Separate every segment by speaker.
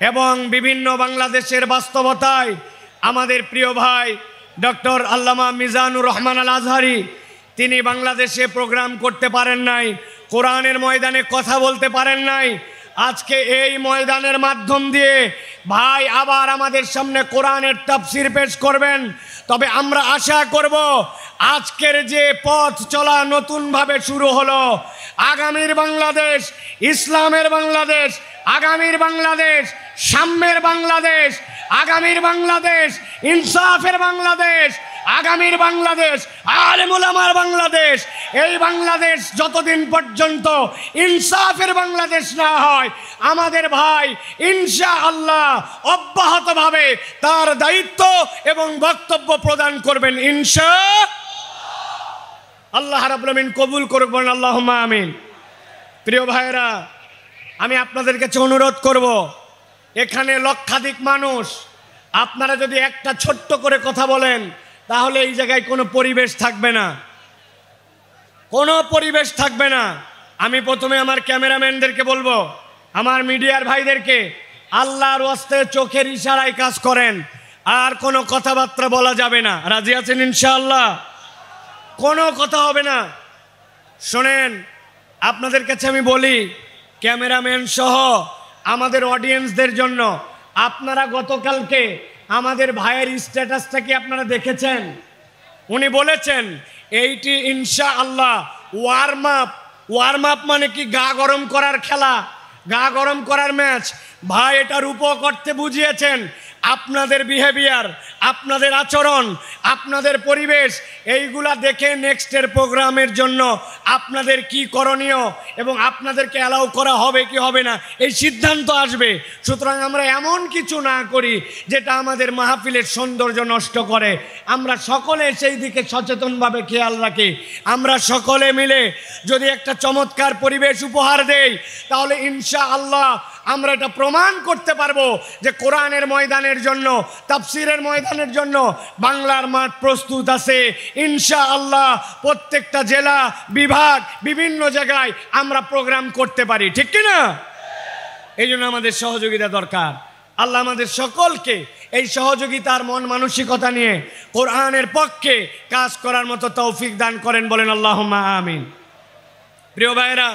Speaker 1: এবং বিভিন্ন বাংলাদেশের বাস্তবতায় আমাদের প্রিয় ভাই ডক্টর আল্লামা মিজানুর রহমান আল আজহারি তিনি বাংলাদেশে প্রোগ্রাম করতে পারেন নাই, কোরআনের ময়দানে কথা বলতে পারেন নাই। আজকে এই ময়দানের মাধ্যম দিয়ে ভাই আবার আমাদের সামনে কোরআনের তাফসীর পেশ করবেন। তবে আমরা আশা করব আজকের যে পথ চলা নতুনভাবে শুরু হলো, আগামীর বাংলাদেশ, ইসলামের বাংলাদেশ, আগামীর বাংলাদেশ, সাম্যের বাংলাদেশ, আগামীর বাংলাদেশ, ইনসাফের বাংলাদেশ, আগামীর বাংলাদেশ, আলেম ওলামার বাংলাদেশ। এই বাংলাদেশ যতদিন পর্যন্ত ইনসাফের বাংলাদেশ না হয়, আমাদের ভাই ইনশাআল্লাহ অব্যাহতভাবে তার দায়িত্ব এবং বক্তব্য প্রদান করবেন ইনশাআল্লাহ। রাব্বুল আমিন কবুল করবেন, আল্লাহুম্মা আমিন। প্রিয় ভাইরা, আমি আপনাদের কাছে অনুরোধ করব, এখানে লক্ষাধিক মানুষ, আপনারা যদি একটা ছোট্ট করে কথা বলেন তাহলে এই জায়গায় কোনো পরিবেশ থাকবে না, কোনো পরিবেশ থাকবে না। আমি প্রথমে আমার ক্যামেরাম্যানদেরকে বলবো, আমার মিডিয়ার ভাইদেরকে, আল্লাহর ওয়াস্তে চোখের ইশারায় কাজ করেন, আর কোনো কথাবার্তা বলা যাবে না। রাজি আছেন ইনশাআল্লাহ? কোনো কথা হবে না। শোনেন, আপনাদের কাছে আমি বলি, ক্যামেরাম্যান সহ আমাদের অডিয়েন্সদের জন্য, আপনারা গতকালকে আমাদের ভাইয়ের স্ট্যাটাসটা কি আপনারা দেখেছেন? উনি বলেছেন এইটি ইনশাআল্লাহ ওয়ার্ম আপ মানে কি? গা গরম করার খেলা, গা গরম করার ম্যাচ। ভাই এটা রূপক অর্থে বুঝিয়েছেন। আপনাদের বিহেভিয়ার, আপনাদের আচরণ, আপনাদের পরিবেশ, এইগুলা দেখে নেক্সটের প্রোগ্রামের জন্য আপনাদের কি করণীয় এবং আপনাদেরকে অ্যালাউ করা হবে কি হবে না এই সিদ্ধান্ত আসবে। সুতরাং আমরা এমন কিছু না করি যেটা আমাদের মাহফিলের সৌন্দর্য নষ্ট করে। আমরা সকলে সেই দিকে সচেতনভাবে খেয়াল রাখি। আমরা সকলে মিলে যদি একটা চমৎকার পরিবেশ উপহার দেই, তাহলে ইনশাআল্লাহ আমরা এটা প্রমাণ করতে পারবো যে কোরআনের ময়দানের জন্য, তাফসীরের ময়দানের জন্য বাংলার মাঠ প্রস্তুত আছে ইনশাআল্লাহ। প্রত্যেকটা জেলা, বিভাগ, বিভিন্ন জায়গায় আমরা প্রোগ্রাম করতে পারি, ঠিক কি না? এই জন্য আমাদের সহযোগিতা দরকার। আল্লাহ আমাদের সকলকে এই সহযোগিতার মন মানসিকতা নিয়ে কোরআনের পক্ষে কাজ করার মতো তৌফিক দান করেন, বলেন আল্লাহুম্মা আমিন। প্রিয় ভাইরা,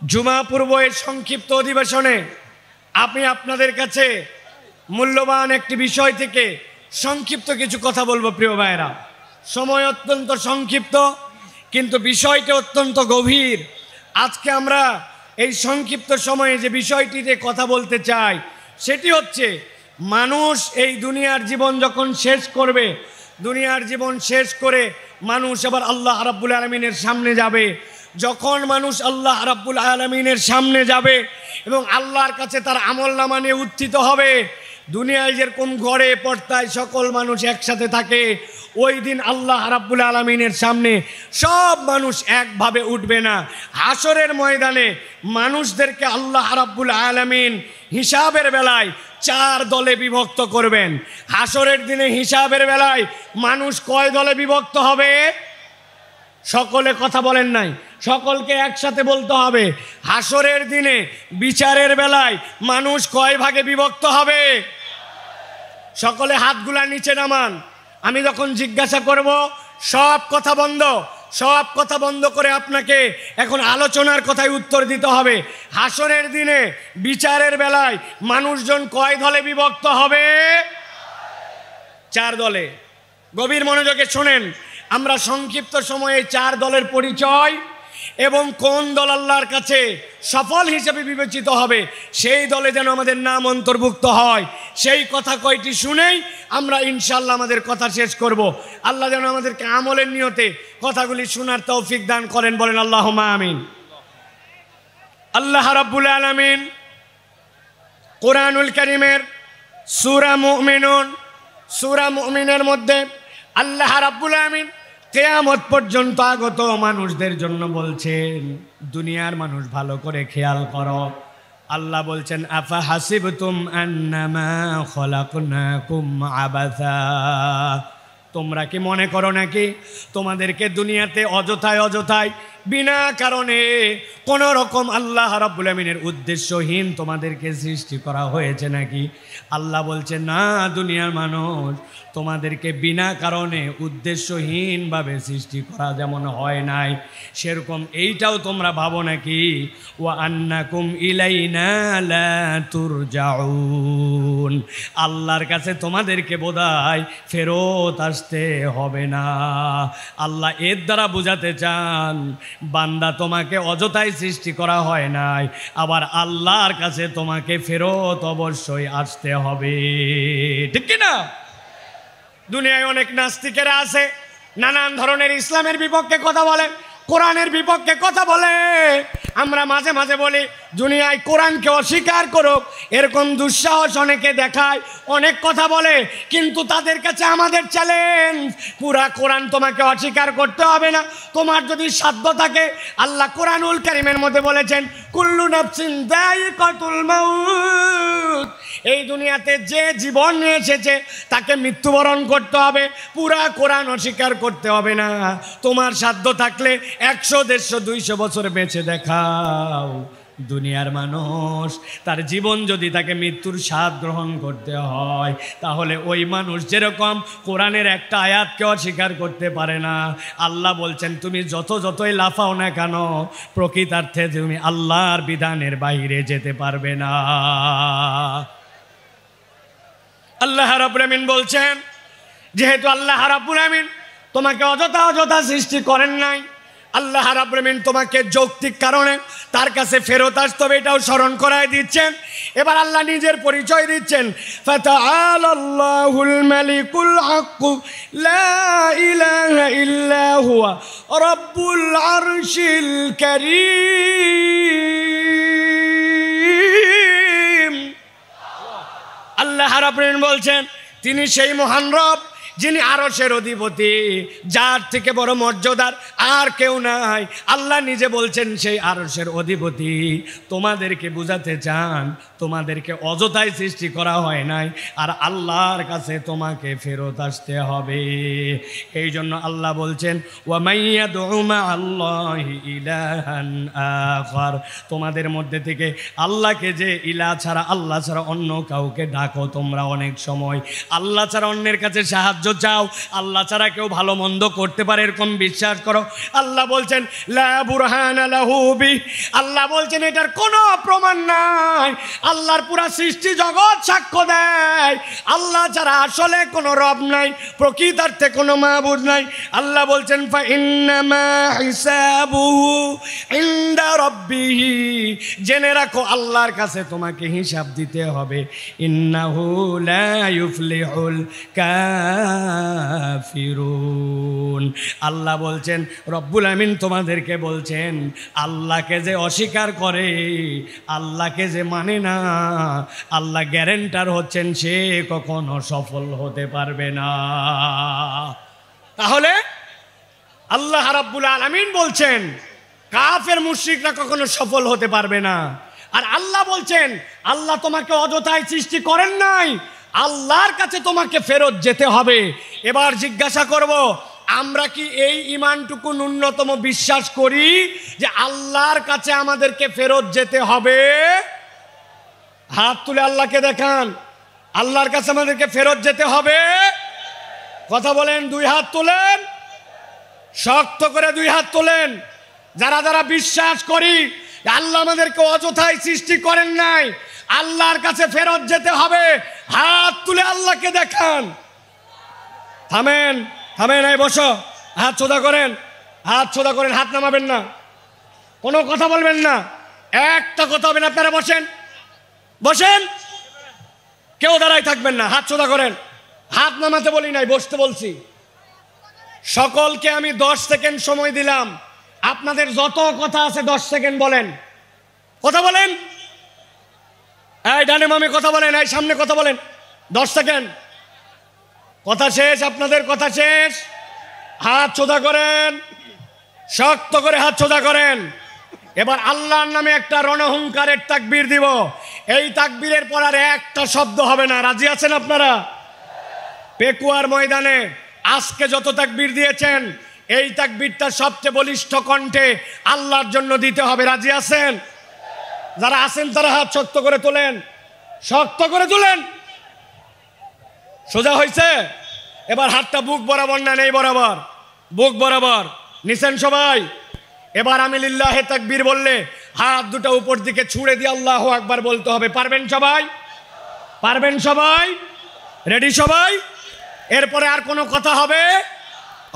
Speaker 1: জুমা পূর্ব এর সংক্ষিপ্ত অধিবেশনে আমি আপনাদের কাছে মূল্যবান একটি বিষয় থেকে সংক্ষিপ্ত কিছু কথা বলবো। প্রিয় ভাইরা, সময় অত্যন্ত সংক্ষিপ্ত, কিন্তু বিষয়টি অত্যন্ত গভীর। আজকে আমরা এই সংক্ষিপ্ত সময়ে যে বিষয়টিতে কথা বলতে চাই সেটি হচ্ছে, মানুষ এই দুনিয়ার জীবন যখন শেষ করবে, দুনিয়ার জীবন শেষ করে মানুষ আবার আল্লাহ রাব্বুল আলামিনের সামনে যাবে। যখন মানুষ আল্লাহ রাব্বুল আলামিনের সামনে যাবে এবং আল্লাহর কাছে তার আমলনামা নিয়ে উত্থিত হবে, দুনিয়ায় যেরকম ঘরে পর্দায় সকল মানুষ একসাথে থাকে, ওই দিন আল্লাহ রাব্বুল আলামিনের সামনে সব মানুষ একভাবে উঠবে না। হাসরের ময়দানে মানুষদেরকে আল্লাহ রাব্বুল আলামিন হিসাবের বেলায় 4 দলে বিভক্ত করবেন। হাসরের দিনে হিসাবের বেলায় মানুষ কয় দলে বিভক্ত হবে? সকলে কথা বলেন নাই, সকলকে একসাথে বলতে হবে। হাসরের দিনে বিচারের বেলায় মানুষ কয় ভাগে বিভক্ত হবে? সকলে হাতগুলা নিচে নামান। আমি যখন জিজ্ঞাসা করব, সব কথা বন্ধ, সব কথা বন্ধ করে আপনাকে এখন আলোচনার কথায় উত্তর দিতে হবে। হাসরের দিনে বিচারের বেলায় মানুষজন কয় দলে বিভক্ত হবে? 4 দলে। গভীর মনোযোগে শোনেন, আমরা সংক্ষিপ্ত সময়ে 4 দলের পরিচয় এবং কোন দল আল্লাহর কাছে সফল হিসেবে বিবেচিত হবে সেই দলে যেন আমাদের নাম অন্তর্ভুক্ত হয়, সেই কথা কয়টি শুনেই আমরা ইনশাআল্লাহ আমাদের কথা শেষ করব। আল্লাহ যেন আমাদেরকে আমলের নিয়তে কথাগুলি শোনার তৌফিক দান করেন, বলেন আল্লাহুম্মা আমিন। আল্লাহ রাব্বুল আলামিন কোরআনুল কারীমের সূরা মুমিনের মধ্যে আল্লাহ রাব্বুল আলামিন কিয়ামত পর্যন্ত আগত মানুষদের জন্য বলছেন, দুনিয়ার মানুষ ভালো করে খেয়াল করো। আল্লাহ বলছেন, আফা হাসিবতুম আন্নামা খলাকনাকুম আবাসা, তোমরা কি মনে করো নাকি তোমাদেরকে দুনিয়াতে অযথায় বিনা কারণে কোন রকম আল্লাহ রাব্বুল আমিনের উদ্দেশ্যহীন তোমাদেরকে সৃষ্টি করা হয়েছে নাকি? আল্লাহ বলছে না, দুনিয়ার মানুষ তোমাদেরকে বিনা কারণে উদ্দেশ্যহীনভাবে সৃষ্টি করা যেমন হয় নাই, সেরকম এইটাও তোমরা ভাবো নাকি? ওয়া আন্নাকুম ইলাইনা লা তুরজাউন, আল্লাহর কাছে তোমাদেরকে বোধহয় ফেরত আসতে হবে না। আল্লাহ এর দ্বারা বোঝাতে চান, বান্দা তোমাকে অযথাই সৃষ্টি করা হয় নাই, আবার আল্লাহর কাছে তোমাকে ফেরত অবশ্যই আসতে হবে, ঠিক কি না? দুনিয়ায় অনেক নাস্তিকেরা আছে, নানান ধরনের ইসলামের বিপক্ষে কথা বলে, কোরআনের বিপক্ষে কথা বলে। আমরা মাঝে মাঝে বলি দুনিয়ায় কোরআনকে অস্বীকার করুক, এরকম দুঃসাহস অনেকে দেখায়, অনেক কথা বলে, কিন্তু তাদের কাছে আমাদের চ্যালেঞ্জ, পুরা কোরআন তোমাকে অস্বীকার করতে হবে না। তোমার যদি সাধ্য থাকে, আল্লাহ কোরআনুল কারীমের মধ্যে বলেছেন কুল্লু নাফসিন যায়িকাতুল মাউত, এই দুনিয়াতে যে জীবন নিয়ে এসেছে তাকে মৃত্যুবরণ করতে হবে, পুরা কোরআন অস্বীকার করতে হবে না। তোমার সাধ্য থাকলে 100, 150, 200 বছর বেঁচে দেখাও। দুনিয়ার মানুষ তার জীবন যদি তাকে মৃত্যুর স্বাদ গ্রহণ করতে হয়, তাহলে ওই মানুষ যেরকম কোরআনের একটা আয়াতকে অস্বীকার করতে পারে না, আল্লাহ বলছেন তুমি যতই লাফাও না কেন, প্রকৃতার্থে তুমি আল্লাহর বিধানের বাইরে যেতে পারবে না। আল্লাহ রাব্বুল আমিন বলছেন, যেহেতু আল্লাহ রাব্বুল আমিন তোমাকে অযথা সৃষ্টি করেন নাই, আল্লাহ রাব্বুল আমিন তোমাকে যৌক্তিক কারণে তার কাছে ফেরত আসতে হবে, এটাও স্মরণ করায় দিচ্ছেন। এবার আল্লাহ নিজের পরিচয় দিচ্ছেন, ফাতাআলাল্লাহুল মালিকুল হক লা ইলাহা ইল্লা হুয়া রাব্বুল আরশিল কারীম। আল্লাহ রাব্বুল আমিন বলছেন তিনি সেই মহান রব যিনি আরশের অধিপতি, যার থেকে বড় মর্যাদার আর কেউ নাই। আল্লাহ নিজে বলছেন সেই আরশের অধিপতি। তোমাদেরকে বুঝাতে চান তোমাদেরকে অযথাই সৃষ্টি করা হয় নাই, আর আল্লাহর কাছে তোমাকে ফেরত আসতে হবে। এই জন্য আল্লাহ বলছেন ওয়া মাইয়াদউ মা'আল্লাহি ইলাহান আখার, তোমাদের মধ্যে থেকে আল্লাহকে যে ইলাহ ছাড়া, আল্লাহ ছাড়া অন্য কাউকে ডাকো তোমরা, অনেক সময় আল্লাহ ছাড়া অন্যের কাছে সাহায্য চাও, আল্লাহ ছাড়া কেউ ভালো মন্দ করতে পারে এরকম বিশ্বাস করো। আল্লাহ বলছেন লা বুরহানা লাহু বি, আল্লাহ বলছেন এটার কোনো প্রমাণ নাই। আল্লাহর পুরা সৃষ্টি জগৎ সাক্ষ্য দেয় আল্লাহ ছাড়া আসলে কোনো রব নাই, প্রকৃতার্থে কোনো মাবুদ নাই। আল্লাহ বলছেন ফা ইন্নামা হিসাবুহু ইনদা রাব্বিহি, জেনে রাখো আল্লাহর কাছে তোমাকে হিসাব দিতে হবে। ইন্নাহু লা ইউফলিহুল কাফিরুন, আল্লাহ বলছেন, রব্বুল আমিন তোমাদেরকে বলছেন আল্লাহকে যে অস্বীকার করে, আল্লাহকে যে মানে না, আল্লাহ গ্যারেন্টার হচ্ছেন সে কখনো সফল হতে পারবে না। তাহলে আল্লাহ রাব্বুল আলামিন বলছেন কাফের মুশরিকরা কখনো সফল হতে পারবে না। আর আল্লাহ বলছেন আল্লাহ তোমাকে অযথাই সৃষ্টি করেন নাই, আল্লাহর কাছে তোমাকে ফেরত যেতে হবে। এবার জিজ্ঞাসা করব, আমরা কি এই ঈমানটুকু ন্যূনতম বিশ্বাস করি যে আল্লাহর কাছে আমাদেরকে ফেরত যেতে হবে? হাত তুলে আল্লাহকে দেখান, আল্লাহর কাছে আমাদেরকে ফেরত যেতে হবে। কথা বলেন, 2 হাত তোলেন, শক্ত করে 2 হাত তোলেন। যারা যারা বিশ্বাস করি আল্লাহ আমাদেরকে অযথাই সৃষ্টি করেন নাই, আল্লাহর কাছে ফেরত যেতে হবে, হাত তুলে আল্লাহকে দেখান। থামেন, এই বসো, হাত সোজা করেন, হাত নামাবেন না, কোনো কথা বলবেন না, একটা কথা হবে না। আপনারা বসেন, কেউ দাঁড়াই থাকবেন না, হাত সোজা করেন। হাত নামাতে বলি নাই, বসতে বলছি। সকলকে আমি 10 সেকেন্ড সময় দিলাম, আপনাদের যত কথা আছে 10 সেকেন্ড বলেন, কথা বলেন। এই ডানে বামে কথা বলেন, এই সামনে কথা বলেন, 10 সেকেন্ড। কথা শেষ, আপনাদের কথা শেষ। হাত সোজা করেন, শক্ত করে হাত সোজা করেন। এবার আল্লাহর নামে একটা রণহুঙ্কারের তাকবীর দিব। এই তাকবীরের পর আর একটা শব্দ হবে না। রাজি আছেন আপনারা? পেকুয়ার ময়দানে আজকে যত তাকবীর দিয়েছেন এই তাকবীরটা সবচেয়ে বলিষ্ঠ কণ্ঠে আল্লাহর জন্য দিতে হবে। রাজি আছেন? যারা আছেন তারা হাত শক্ত করে তোলেন, শক্ত করে তোলেন। সোজা হয়েছে? এবার হাতটা বুক বরাবর না, নেই বরাবর, বুক বরাবর নিছেন সবাই। এবার আমি লিল্লাহে তাকবীর বললে হাত দুটো উপর দিকে ছুঁড়ে দিয়ে আল্লাহু আকবার বলতে হবে। পারবেন সবাই? পারবেন সবাই? রেডি সবাই? এরপরে আর কোনো কথা হবে?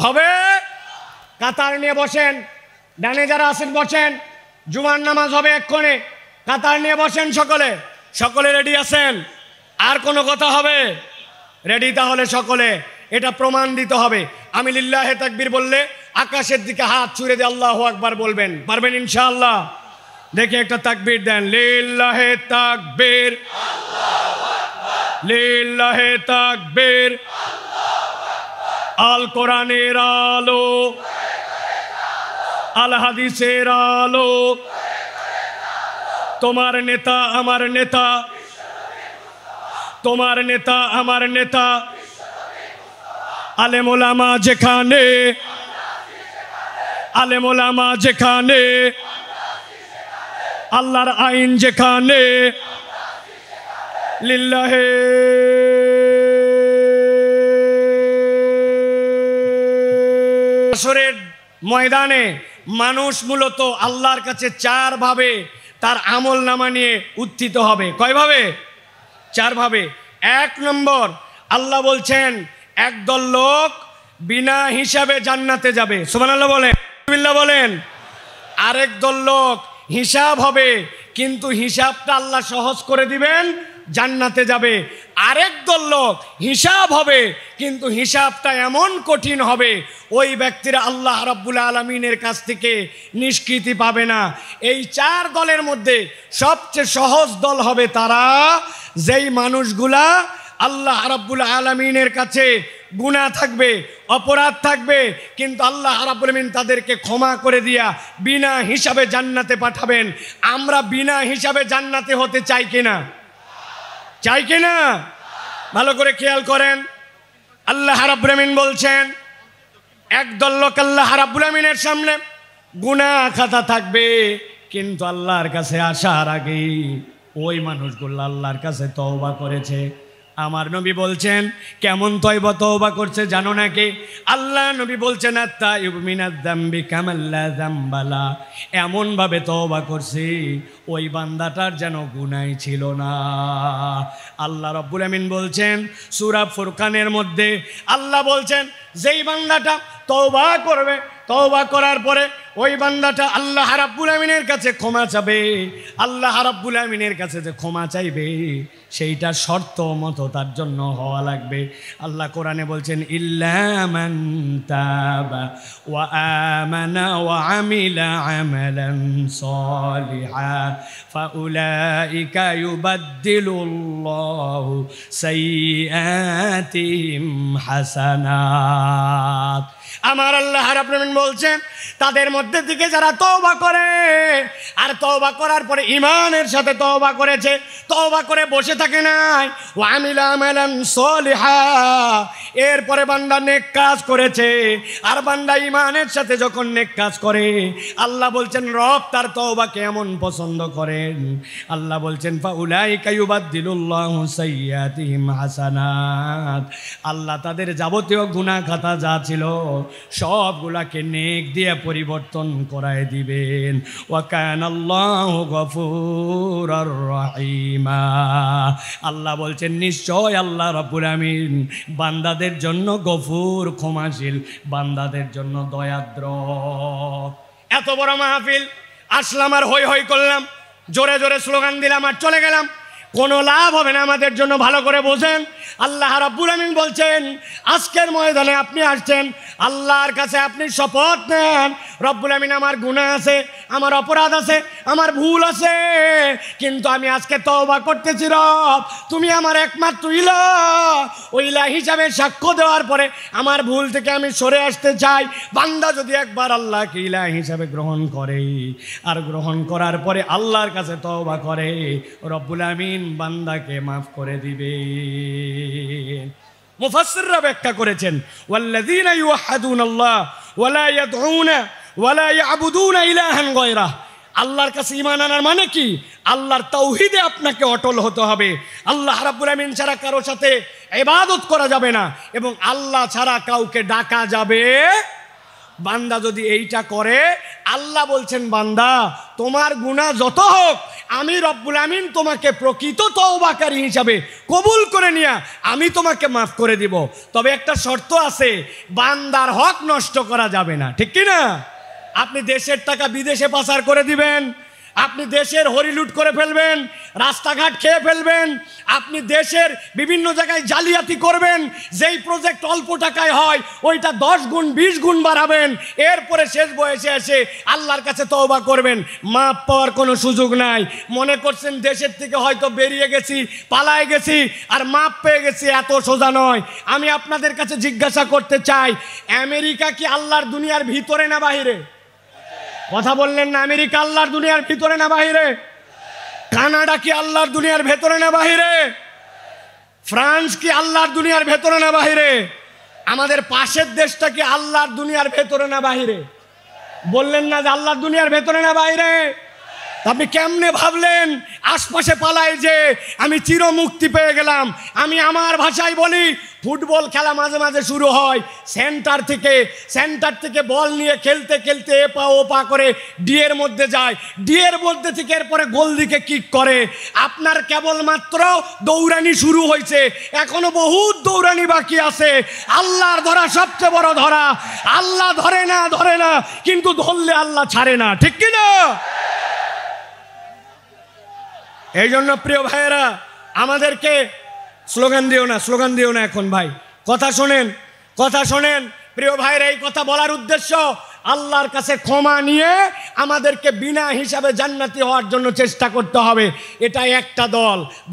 Speaker 1: হবে? কাতার নিয়ে বসেন, ডানে যারা আছেন বসেন, জুমার নামাজ হবে এক্ষণে। কাতার নিয়ে বসেন সকলে। সকলে রেডি আছেন? আর কোনো কথা হবে? রেডি তাহলে সকলে। এটা প্রমাণ দিতে হবে। আমি লিল্লাহে তাকবীর বললে আকাশের দিকে হাত ছুঁড়ে দিয়ে আল্লাহু আকবার বলবেন। পারবেন ইনশাআল্লাহ? দেখে একটা তাকবীর দেন। লিল্লাহে তাকবীর, লিল্লাহে তাকবীর। আল কোরআনের আলো, আল হাদিসের আলো, তোমার নেতা আমার নেতা, তোমার নেতা আমার নেতা, আলেম ওলামা যেখানে, আলেম ওলামা যেখানে, আল্লাহর আইন যেখানে, লিল্লাহে হাশরের ময়দানে মানুষ মূলত আল্লাহর কাছে চার ভাবে তার আমল নামা নিয়ে উত্থিত হবে। কয়ভাবে? চার ভাবে। এক নম্বর, আল্লাহ বলছেন একদল লোক বিনা হিসাবে জান্নাতে যাবে। সুবহানাল্লাহ বলেন, বিসমিল্লাহ বলেন। আরেক দল লোক হিসাব হবে, কিন্তু হিসাবটা আল্লাহ সহজ করে দিবেন, জান্নাতে যাবে। আরেক দল লোক হিসাব হবে, কিন্তু হিসাবটা এমন কঠিন হবে ওই ব্যক্তিরা আল্লাহ রাব্বুল আলামিনের কাছ থেকে নিষ্কৃতি পাবে না। এই চার দলের মধ্যে সবচেয়ে সহজ দল হবে তারা, যেই মানুষগুলা আল্লাহ রাব্বুল আলামিনের কাছে গুনাহ থাকবে, অপরাধ থাকবে, কিন্তু আল্লাহ রাব্বুল আলামিন তাদেরকে ক্ষমা করে দিয়া বিনা হিসাবে জান্নাতে পাঠাবেন। আমরা বিনা হিসাবে জান্নাতে হতে চাই কিনা? চাই কিনা? ভালো করে খেয়াল করেন। আল্লাহ রাব্বুল আলামিন বলছেন একদল লোক আল্লাহ রাব্বুল আলামিনের সামনে গুনাহ খাতা থাকবে, কিন্তু আল্লাহর কাছে আসার আগেই ওই মানুষগুলো আল্লাহর কাছে তওবা করেছে। আমার নবী বলছেন কেমন তওবা করছে জানো নাকি? আল্লাহ নবী বলছেন আত-তাইয়িবু মিনাজ-যামবি কামাল্লা যামবালা, এমন ভাবে তওবা করছে ওই বান্দাটার যেন গুনাহ ছিল না। আল্লাহ রাব্বুল আমিন বলছেন সূরা ফুরকানের মধ্যে, আল্লাহ বলছেন যেই বান্দাটা তওবা করবে, তওবা করার পরে ওই বান্দাটা আল্লাহ রাব্বুল আমিনের কাছে ক্ষমা চাবে, আল্লাহ রাব্বুল আমিনের কাছে যে ক্ষমা চাইবে সেইটা শর্ত মতো তার জন্য হওয়া লাগবে। আল্লাহ কোরআনে বলছেন ইল্লা মান তাবা ওয়া আমানা ওয়া আমিলা আমালান সালিহা ফাউলাইকা ইউবাদদিলুল্লাহু সাইয়্যাতিহিম হাসানাত। আমার আল্লাহ রাব্বুল আমিন বলছেন তাদের মধ্যে থেকে যারা তওবা করে, আর তওবা করার পরে ঈমানের সাথে তওবা করেছে, তওবা করে বসে থাকে নাই, ওয়া আমিলা আমালান সালিহা, এরপরে বান্দা নেক কাজ করেছে, আর বান্দা ঈমানের সাথে যখন নেক কাজ করে আল্লাহ বলছেন রব তার তওবাকে এমন পছন্দ করেন। আল্লাহ বলছেন ফাউলাইকা ইউবাদদিলুল্লাহু সাইয়্যাতিহিম হাসানাত, আল্লাহ তাদের যাবতীয় গুনাহ খাতা যা ছিল সবগুলাকে নেক দিয়ে পরিবর্তন করায় দিবেন। ওয়া কানাল্লাহু গফুরুর রহিমা, আল্লাহ বলছেন নিশ্চয় আল্লাহ রাব্বুল আমিন বান্দাদের জন্য গফুর, ক্ষমাশীল, বান্দাদের জন্য দয়াদ্র। এত বড় মাহফিল আসলাম আর হই হই করলাম, জোরে জোরে স্লোগান দিলাম আর চলে গেলাম, কোনো লাভ হবে না আমাদের জন্য। ভালো করে বোঝেন, আল্লাহ রাব্বুল আমিন বলছেন আজকের ময়দানে আপনি আসছেন, আল্লাহর কাছে আপনি শপথ নেন রব্বুল আমিন আমার গুনাহ আছে, আমার অপরাধ আছে, আমার ভুল আছে, কিন্তু আমি আজকে তওবা করতেছি রব, তুমি আমার একমাত্র ইলাহ হিসাবে সাক্ষ্য দেওয়ার পরে আমার ভুল থেকে আমি সরে আসতে চাই। বান্দা যদি একবার আল্লাহকে ইলাহ হিসাবে গ্রহণ করে আর গ্রহণ করার পরে আল্লাহর কাছে তওবা করে রব্বুল আমিন বান্দাকে মাফ করে দিবে। মুফাসসিররা ব্যাখ্যা করেছেন, ওয়াল্লাযীনা ইউওয়াহ্হিদুনাল্লাহ ওয়া লা ইয়াদউনা ওয়া লা ইয়াবুদুনা ইলাহান গায়রাহ। আল্লাহর কাছে ঈমান আনার মানে কি? আল্লাহর তাওহীদে আপনাকে অটল হতে হবে। আল্লাহ রাব্বুল আমিন ছাড়া কারো সাথে ইবাদত করা যাবে না এবং আল্লাহ ছাড়া কাউকে ডাকা যাবে। বান্দা যদি এইটা করে, আল্লাহ বলছেন বান্দা তোমার গুনাহ যত হোক আমি রব্বুল আমিন তোমাকে প্রকৃত তওবাকারী হিসাবে কবুল করে নিয়া আমি তোমাকে মাফ করে দিব। তবে একটা শর্ত আছে, বান্দার হক নষ্ট করা যাবে না, ঠিক কি না? আপনি দেশের টাকা বিদেশে পাচার করে দিবেন, আপনি দেশের হরিলুট করে ফেলবেন, রাস্তাঘাট খেয়ে ফেলবেন, আপনি দেশের বিভিন্ন জায়গায় জালিয়াতি করবেন, যেই প্রজেক্ট অল্প টাকায় হয় ওইটা 10 গুণ 20 গুণ বাড়াবেন, এরপরে শেষ বয়সে এসে আল্লাহর কাছে তওবা করবেন, মাপ পাওয়ার কোনো সুযোগ নাই। মনে করছেন দেশের থেকে হয়তো বেরিয়ে গেছি, পালায় গেছি আর মাপ পেয়ে গেছি, এত সোজা নয়। আমি আপনাদের কাছে জিজ্ঞাসা করতে চাই, আমেরিকা কি আল্লাহর দুনিয়ার ভিতরে না বাহিরে? কথা বললেন না। আমেরিকা আল্লাহর দুনিয়ার ভিতরে না বাহিরে? কানাডা কি আল্লাহর দুনিয়ার ভেতরে না বাহিরে? ফ্রান্স কি আল্লাহর দুনিয়ার ভেতরে না বাহিরে? আমাদের পাশের দেশটা কি আল্লাহর দুনিয়ার ভেতরে না বাহিরে? বললেন না যে আল্লাহর দুনিয়ার ভেতরে না বাহিরে? আপনি কেমনে ভাবলেন আশপাশে পালায় যে আমি চির মুক্তি পেয়ে গেলাম? আমি আমার ভাষায় বলি, ফুটবল খেলা মাঝে মাঝে শুরু হয়, সেন্টার থেকে বল নিয়ে খেলতে খেলতে এপা ওপা করে ডিয়ের মধ্যে যায়, ডিয়ের মধ্যে থেকে এরপরে গোল দিকে কিক করে। আপনার কেবলমাত্র দৌড়ানি শুরু হয়েছে, এখনো বহুত দৌড়ানি বাকি আছে। আল্লাহর ধরা সবচেয়ে বড় ধরা। আল্লাহ ধরে না কিন্তু ধরলে আল্লাহ ছাড়ে না, ঠিক কিনা? এই জন্য প্রিয় ভাইয়েরা, আমাদেরকে স্লোগান দিও না এখন ভাই, কথা শোনেন প্রিয় ভাইয়েরা। এই কথা বলার উদ্দেশ্য, আল্লাহর কাছে ক্ষমা নিয়ে আমাদেরকে বিনা হিসাবে জান্নাতি হওয়ার জন্য চেষ্টা করতে হবে। এটা একটা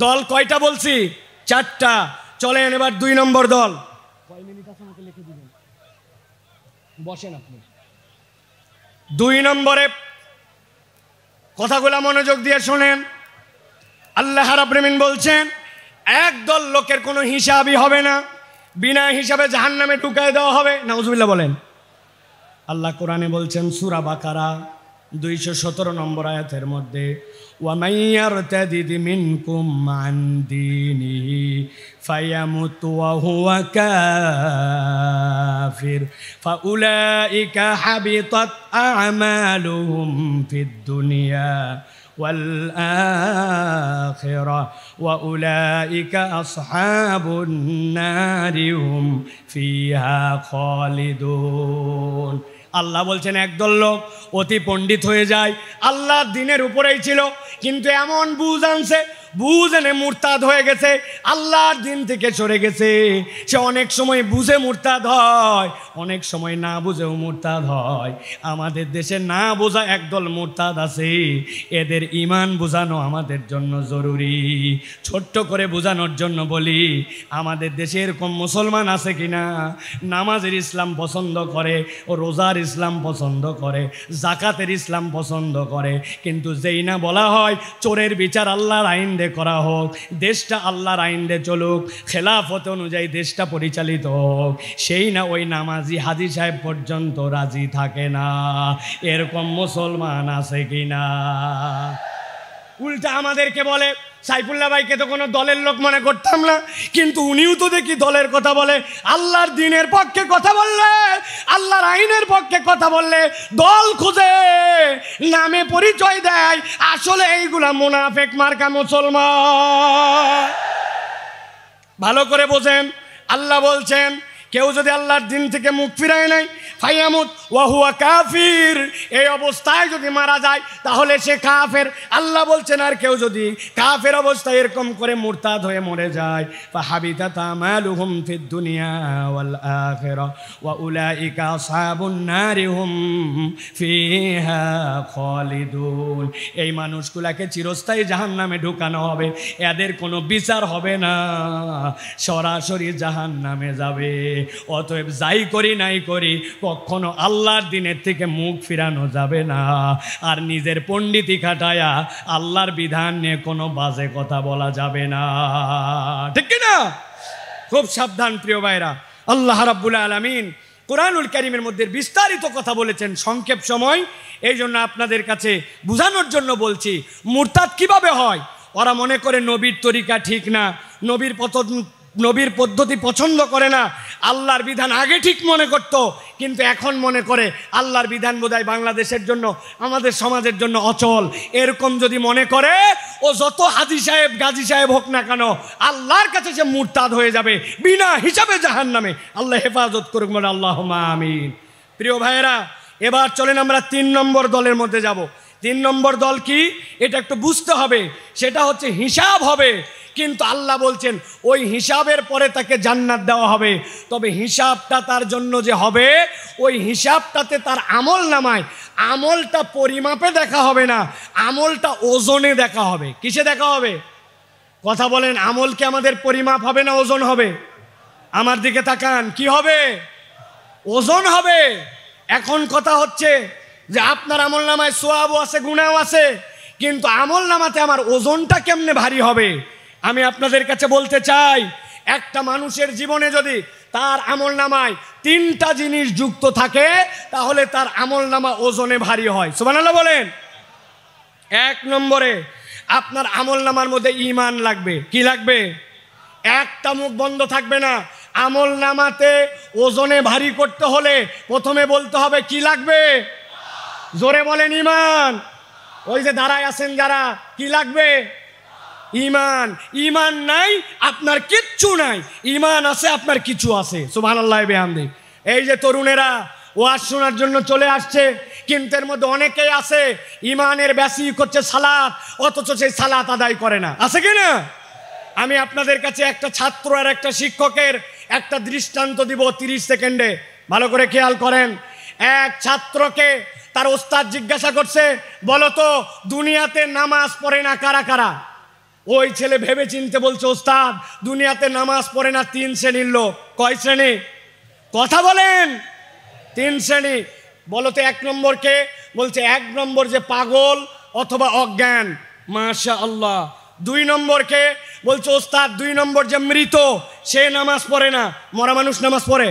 Speaker 1: দল কয়টা বলছি? 4টা। চলেন এবার 2 নম্বর দল। কয় মিনিট আছে আমাকে লিখে দিবেন, বসেন আপনি। 2 নম্বরে কথাগুলো মনোযোগ দিয়ে শোনেন। আল্লাহ রাব্বুল আমিন বলছেন, একদল লোকের কোনো হিসাবই হবে না, বিনা হিসাবে জাহান্নামে ঢুকায় দেওয়া হবে। নাউজুবিল্লাহ বলেন। আল্লাহ কোরআনে বলছেন সূরা বাকারা 217 নম্বর আয়াতের মধ্যে, ওয়া মাইয়ারতাদিদ মিনকুম আন দীনিহি ফায়ামুত ওয়া হুয়া কাফির ফাউলাইকা হাবিতাত আ'মালুহুম ফিদ দুনিয়া والآخرة وأولئك أصحاب النار هم فيها خالدون। আল্লাহ বলছেন একদল লোক অতি পণ্ডিত হয়ে যায়, আল্লাহর দিনের উপরেই ছিল, কিন্তু এমন বুঝ আনছে, বুঝ এনে মুরতাদ হয়ে গেছে, আল্লাহর দিন থেকে সরে গেছে। সে অনেক সময় বুঝে মুরতাদ হয়, অনেক সময় না বুঝেও মুরতাদ হয়। আমাদের দেশে না বোঝা একদল মুরতাদ আছে, এদের ঈমান বোঝানো আমাদের জন্য জরুরি। ছোট্ট করে বোঝানোর জন্য বলি, আমাদের দেশে এরকম মুসলমান আছে কিনা নামাজের ইসলাম পছন্দ করে, ও রোজার ইসলাম পছন্দ করে, জাকাতের ইসলাম পছন্দ করে, কিন্তু যেই না বলা হয় চোরের বিচার আল্লাহর আইন দিয়ে করা হোক, দেশটা আল্লাহর আইন দিয়ে চলুক, খেলাফত অনুযায়ী দেশটা পরিচালিত হোক, সেই না ওই নামাজি হাজী সাহেব পর্যন্ত রাজি থাকে না। এরকম মুসলমান আছে কিনা? উল্টা আমাদেরকে বলে, সাইফুল্লাহ ভাইকে তো কোনো দলের লোক মনে করতাম না, কিন্তু উনিও তো দেখি দলের কথা বলে। আল্লাহর দ্বীনের পক্ষে কথা বললে, আল্লাহর আইনের পক্ষে কথা বললে দল খুঁজে নামে পরিচয় দেয়, আসলে এইগুলা মুনাফেক মার্কা মুসলমান। ভালো করে বোঝেন, আল্লাহ বলছেন কেউ যদি আল্লাহর দিন থেকে মুখ ফিরায় নাই, ফায়ামুত ওয়া হুয়া কাফির, এই অবস্থায় যদি মারা যায় তাহলে সে কাফের। আল্লাহ বলছেন আর কেউ যদি কাফের অবস্থায় এরকম করে মুরতাদ হয়ে মরে যায়, ফাহাবিতাত আমালুহুম ফিদ দুনিয়া ওয়াল আখিরাহ ওয়া উলাইকা আসহাবুন নারি হুম ফিহা খালিদুন। এই মানুষগুলাকে চিরস্থায়ী জাহান্নামে ঢুকানো হবে, এদের কোনো বিচার হবে না, সরাসরি জাহান্নামে যাবে। অতএব যাই করি নাই করি, কখনো আল্লাহর দিনের থেকে মুখ ফিরানো যাবে না। আর নিজের পণ্ডিতি খাটায়া আল্লাহর বিধান নিয়ে কোনো বাজে কথা বলা যাবে না, ঠিক কিনা? খুব সাবধান প্রিয় ভাইরা। আল্লাহ রাব্বুল আলামিন কোরআনুল কারীমের মধ্যে বিস্তারিত কথা বলেছেন, সংক্ষেপ সময় এই জন্য আপনাদের কাছে বোঝানোর জন্য বলছি। মুরতাদ কিভাবে হয়? ওরা মনে করে নবীর তরিকা ঠিক না, নবীর পদ্ধতি পছন্দ করে না, আল্লাহর বিধান আগে ঠিক মনে করত, কিন্তু এখন মনে করে আল্লাহর বিধান বোধহয় বাংলাদেশের জন্য, আমাদের সমাজের জন্য অচল। এরকম যদি মনে করে, ও যত হাজী সাহেব গাজী সাহেব হোক না কেন, আল্লাহর কাছে সে মুরতাদ হয়ে যাবে বিনা হিসাবে জাহান্নামে। আল্লাহ হেফাজত করুক, বলে আল্লাহুম্মা আমিন। প্রিয় ভাইয়েরা, এবার চলেন আমরা 3 নম্বর দলের মধ্যে যাব। 3 নম্বর দল কি, এটা একটু বুঝতে হবে। সেটা হচ্ছে হিসাব হবে, কিন্তু আল্লাহ বলছেন ওই হিসাবের পরে তাকে জান্নাত দেওয়া হবে। তবে হিসাবটা তার জন্য যে হবে, ওই হিসাবটাতে তার আমল নামায়, আমলটা পরিমাপে দেখা হবে না, আমলটা ওজনে দেখা হবে। কিসে দেখা হবে? কথা বলেন, আমল কি আমাদের পরিমাপ হবে না ওজন হবে? আমার দিকে তাকান, কি হবে? ওজন হবে। এখন কথা হচ্ছে যে আপনার আমল নামায় সোয়াবও আছে, গুনাহও আছে, কিন্তু আমল নামাতে আমার ওজনটা কেমনে ভারী হবে? আমি আপনাদের কাছে বলতে চাই, একটা মানুষের জীবনে যদি তার আমল নামায় 3টা জিনিস যুক্ত থাকে, তাহলে তার আমল নামা ওজনে ভারী হয়। সুবহানাল্লাহ বলেন। 1 নম্বরে আপনার আমল নামার মধ্যে ঈমান লাগবে। কি লাগবে? একটা মুখ বন্ধ থাকবে না। আমল নামাতে ওজনে ভারী করতে হলে প্রথমে বলতে হবে কি লাগবে? জোরে বলেন, ঈমান। ওই যে দাঁড়ায় আছেন যারা, কি লাগবে? ঈমান। ঈমান নাই আপনার কিচ্ছু নাই, ঈমান আছে আপনার কিছু আছে। সুবহানাল্লাহ বিহামদি। এই যে তরুণেরা ওয়াজ শোনার জন্য চলে আসছে, কিন্তু এর মধ্যে অনেকেই আছে ঈমানের বেসিক হচ্ছে সালাত, অথচ সেই সালাত আদায় করে না। আছে কি না? আমি আপনাদের কাছে একটা ছাত্র আর একটা শিক্ষকের একটা দৃষ্টান্ত দিব 30 সেকেন্ডে, ভালো করে খেয়াল করেন। এক ছাত্রকে তার ওস্তাদ জিজ্ঞাসা করছে, বলো তো দুনিয়াতে নামাজ পড়ে না কারা কারা? ওই ছেলে ভেবে চিনতে বলছে, ওস্তাদ দুনিয়াতে নামাজ পড়ে না 3 শ্রেণীর লোক। কয় শ্রেণী? কথা বলেন। 3 শ্রেণী। বলো তো 1 নম্বরকে? বলছে 1 নম্বর যে পাগল অথবা অজ্ঞান। মাশাআল্লাহ। 2 নম্বরকে? বলছে ওস্তাদ 2 নম্বর যে মৃত, সে নামাজ পড়ে না। মরা মানুষ নামাজ পড়ে?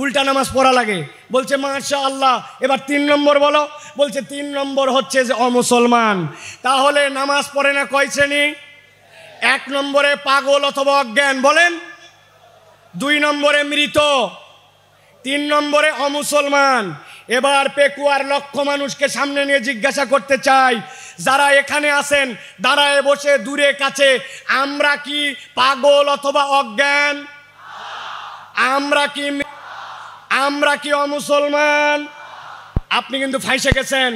Speaker 1: উল্টা নামাজ পড়া লাগে। বলছে মাশাআল্লাহ। এবার 3 নম্বর বলো। বলছে 3 নম্বর হচ্ছে যে অমুসলমান। তাহলে নামাজ পড়ে না কয় শ্রেণী? 1 নম্বরে পাগল অথবা অজ্ঞান, বলেন। 2 নম্বরে মৃত, 3 নম্বরে অমুসলমান। এবার পেকুয়ার লক্ষ মানুষকে সামনে নিয়ে জিজ্ঞাসা করতে চাই, যারা এখানে আছেন দাঁড়ায় বসে দূরে কাছে, আমরা কি পাগল অথবা অজ্ঞান? আমরা কি অমুসলমান? আপনি কিন্তু ফাইসে গেছেন।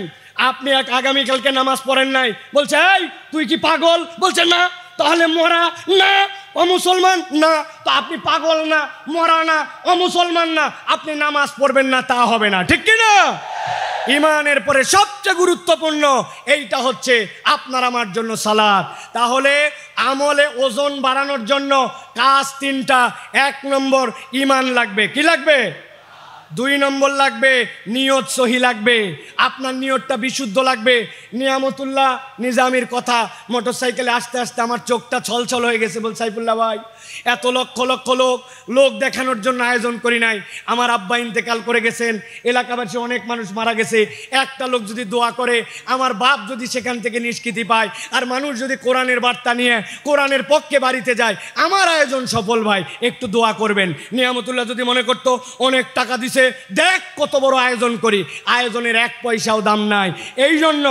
Speaker 1: আপনি আগামীকালকে নামাজ পড়েন নাই, বলছে এই তুই কি পাগল? বলছে না। তাহলে মরা না, অমুসলমান না। তো আপনি পাগল না, মরা না, অমুসলমান না, আপনি নামাজ পড়বেন না, তা হবে না। ঠিক কি না? ঈমানের পরে সবচেয়ে গুরুত্বপূর্ণ এইটা হচ্ছে আপনার আমার জন্য সালাত। তাহলে আমলে ওজন বাড়ানোর জন্য কাজ 3টা। 1 নম্বর ঈমান লাগবে। কি লাগবে? 2 নম্বর লাগবে নিয়ত সহি লাগবে, আপনার নিয়তটা বিশুদ্ধ লাগবে। নিয়ামতুল্লাহ নিজামীর কথা, মোটরসাইকেলে আসতে আসতে আমার চোখটা ছলছল হয়ে গেছে। বল সাইফুল্লাহ ভাই, এত লক্ষ লক্ষ লোক দেখানোর জন্য আয়োজন করি নাই। আমার আব্বা ইন্তেকাল করে গেছেন, এলাকাবাসী অনেক মানুষ মারা গেছে। একটা লোক যদি দোয়া করে, আমার বাপ যদি সেখান থেকে নিষ্কৃতি পায়, আর মানুষ যদি কোরআনের বার্তা নিয়ে কোরআনের পক্ষে বাড়িতে যায়, আমার আয়োজন সফল ভাই, একটু দোয়া করবেন। নিয়ামতুল্লাহ যদি মনে করতো অনেক টাকা দিছে, দেখ কত বড় আয়োজন করি, আয়োজনের 1 পয়সাও দাম নাই। এই জন্য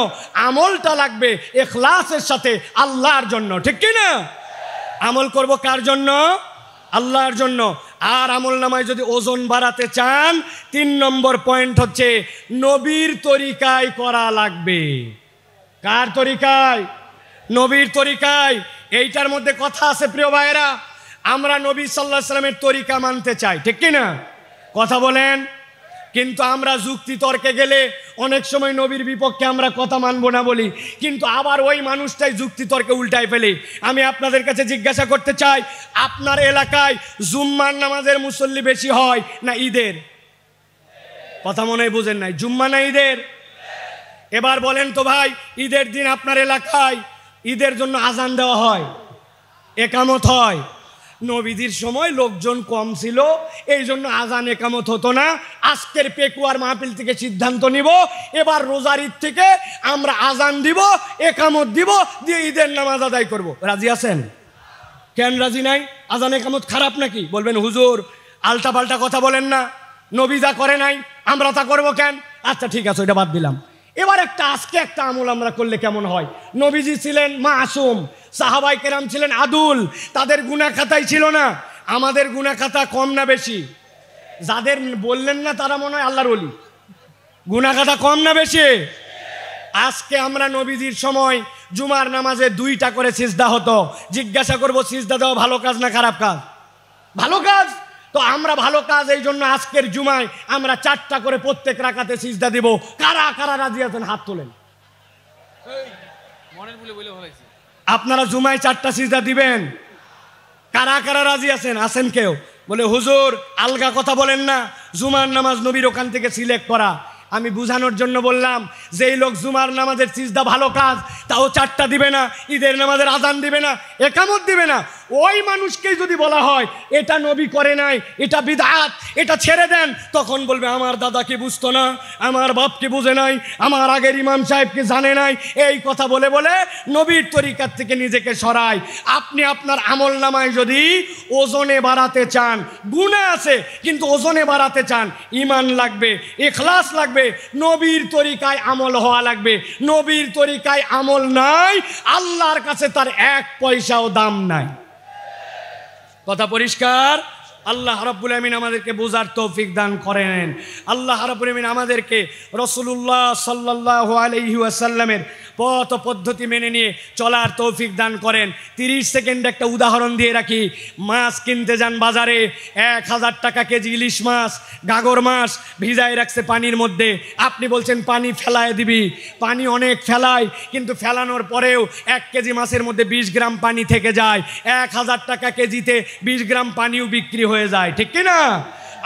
Speaker 1: আমলটা লাগবে ইখলাসের সাথে, আল্লাহর জন্য। ঠিক কি না? আমল করব কার জন্য? আল্লাহর জন্য। আর আমল নামায় যদি ওজন বাড়াতে চান, 3 নম্বর পয়েন্ট হচ্ছে নবীর তরিকায় করা লাগবে। কার তরিকায়? নবীর তরিকায়। এইটার মধ্যে কথা আছে প্রিয় ভাইয়েরা। আমরা নবী সাল্লাল্লাহু আলাইহি সাল্লামের তরিকা মানতে চাই, ঠিক কি না? কথা বলেন। কিন্তু আমরা যুক্তি তর্কে গেলে অনেক সময় নবীর বিপক্ষে আমরা কথা মানবো না বলি, কিন্তু আবার ওই মানুষটাই যুক্তি তর্কে উল্টায় ফেলে। আমি আপনাদের কাছে জিজ্ঞাসা করতে চাই, আপনার এলাকায় জুম্মার নামাজের মুসল্লি বেশি হয় না ঈদের? কথা মনে হয় বুঝেন নাই। জুম্মা না ঈদের? এবার বলেন তো ভাই, ঈদের দিন আপনার এলাকায় ঈদের জন্য আজান দেওয়া হয়, একামত হয়, নবীজির সময় লোকজন কম ছিল, এই জন্য আজান একামত হতো না। আজকের পেকুয়ার মাহফিল থেকে সিদ্ধান্ত নিব, এবার রোজার ঈদ থেকে আমরা আজান দিব, একামত দিব, দিয়ে ঈদের নামাজ আদায় করব। রাজি আছেন? কেন রাজি নাই? আজান একামত খারাপ নাকি? বলবেন হুজুর আলটা পাল্টা কথা বলেন না, নবী যা করে নাই আমরা তা করবো কেন? আচ্ছা ঠিক আছে, ওইটা বাদ দিলাম। এবার আজকে একটা আমল আমরা করলে কেমন হয়? নবীজি ছিলেন মাসুম, সাহাবায়ে কেরাম ছিলেন আদুল, তাদের গুনাহ খাতাই ছিল না। আমাদের গুনাহ খাতা কম না বেশি? যাদের বললেন না তারা মনে হয় আল্লাহর ওলি। গুনাহ খাতা কম না বেশি? আজকে আমরা নবীজির সময় জুমার নামাজে 2টা করে সিজদা হতো। জিজ্ঞাসা করব সিজদা দেওয়া ভালো কাজ না খারাপ কাজ? ভালো কাজ। তো আমরা ভালো কাজ, এই জন্য আজকের জুমায় আমরা 4টা করে প্রত্যেক রাকাতে সিজদা দিব। কারা কারা রাজি আছেন হাত তোলেন। আপনারা জুমায় 4টা সিজদা দিবেন? কারা কারা রাজি আছেন? আছেন কেউ? বলে হুজুর আলগা কথা বলেন না, জুমার নামাজ নবীর ওখান থেকে সিলেক্ট করা। আমি বুঝানোর জন্য বললাম, যেই লোক জুমার নামাজের সিজদা ভালো কাজ, তাও 4টা দিবে না, ঈদের নামাজের আজান দিবে না, একামত দিবে না, ওই মানুষকেই যদি বলা হয় এটা নবী করে নাই, এটা বিদআত, এটা ছেড়ে দেন, তখন বলবে আমার দাদাকে বুঝতো না, আমার বাপকে বুঝে নাই, আমার আগের ইমাম সাহেবকে জানে নাই। এই কথা বলে বলে নবীর তরিকার থেকে নিজেকে সরায়। আপনি আপনার আমল নামায় যদি ওজনে বাড়াতে চান, গুনাহ আছে কিন্তু ওজনে বাড়াতে চান, ঈমান লাগবে, ইখলাস লাগবে, নবীর তরিকায় আমল হওয়া লাগবে। নবীর তরিকায় আমল নাই, আল্লাহর কাছে তার 1 পয়সাও দাম নাই। কথা পরিষ্কার? আল্লাহ রাব্বুল আমিন আমাদেরকে বোঝার তৌফিক দান করেন। আল্লাহ রাব্বুল আমিন আমাদেরকে রাসূলুল্লাহ সাল্লাল্লাহু আলাইহি ওয়াসাল্লামের পথ পদ্ধতি মেনে নিয়ে চলার তৌফিক দান করেন। 30 সেকেন্ড একটা উদাহরণ দিয়ে রাখি। মাছ কিনতে যান বাজারে, 1000 টাকা কেজি ইলিশ মাছ, গাগর মাছ ভিজায় রাখছে পানির মধ্যে। আপনি বলছেন পানি ফেলায় দিবি, পানি অনেক ফেলায়, কিন্তু ফেলানোর পরেও 1 কেজি মাছের মধ্যে 20 গ্রাম পানি থেকে যায়। 1000 টাকা কেজিতে 20 গ্রাম পানিও বিক্রি হয়ে যায়, ঠিক কি না?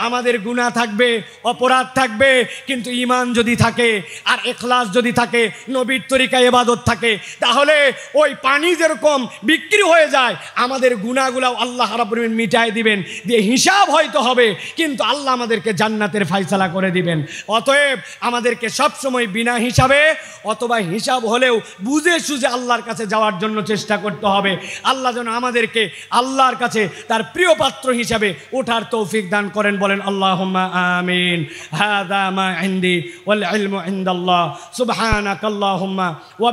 Speaker 1: আমাদের গুনাহ থাকবে, অপরাধ থাকবে, কিন্তু ঈমান যদি থাকে আর ইখলাস যদি থাকে, নবীর তরিকায় ইবাদত থাকে, তাহলে ওই পানি যেরকম বিক্রি হয়ে যায়, আমাদের গুনাহগুলো আল্লাহ রাব্বুল আমিন মিটায় দিবেন, দিয়ে হিসাব হয়তো হবে, কিন্তু আল্লাহ আমাদেরকে জান্নাতের ফয়সালা করে দিবেন। অতএব আমাদেরকে সব সময় বিনা হিসাবে অথবা হিসাব হলেও বুঝে সুঝে আল্লাহর কাছে যাওয়ার জন্য চেষ্টা করতে হবে। আল্লাহ যেন আমাদেরকে আল্লাহর কাছে তার প্রিয় পাত্র হিসাবে ওঠার তৌফিক দান করেন। বলেন আল্লাহুম্মা আমিন। হাযা মা ইনদি ওয়াল ইলমু ইনদাল্লাহ। সুবহানাকাল্লাহুম্মা ওয়া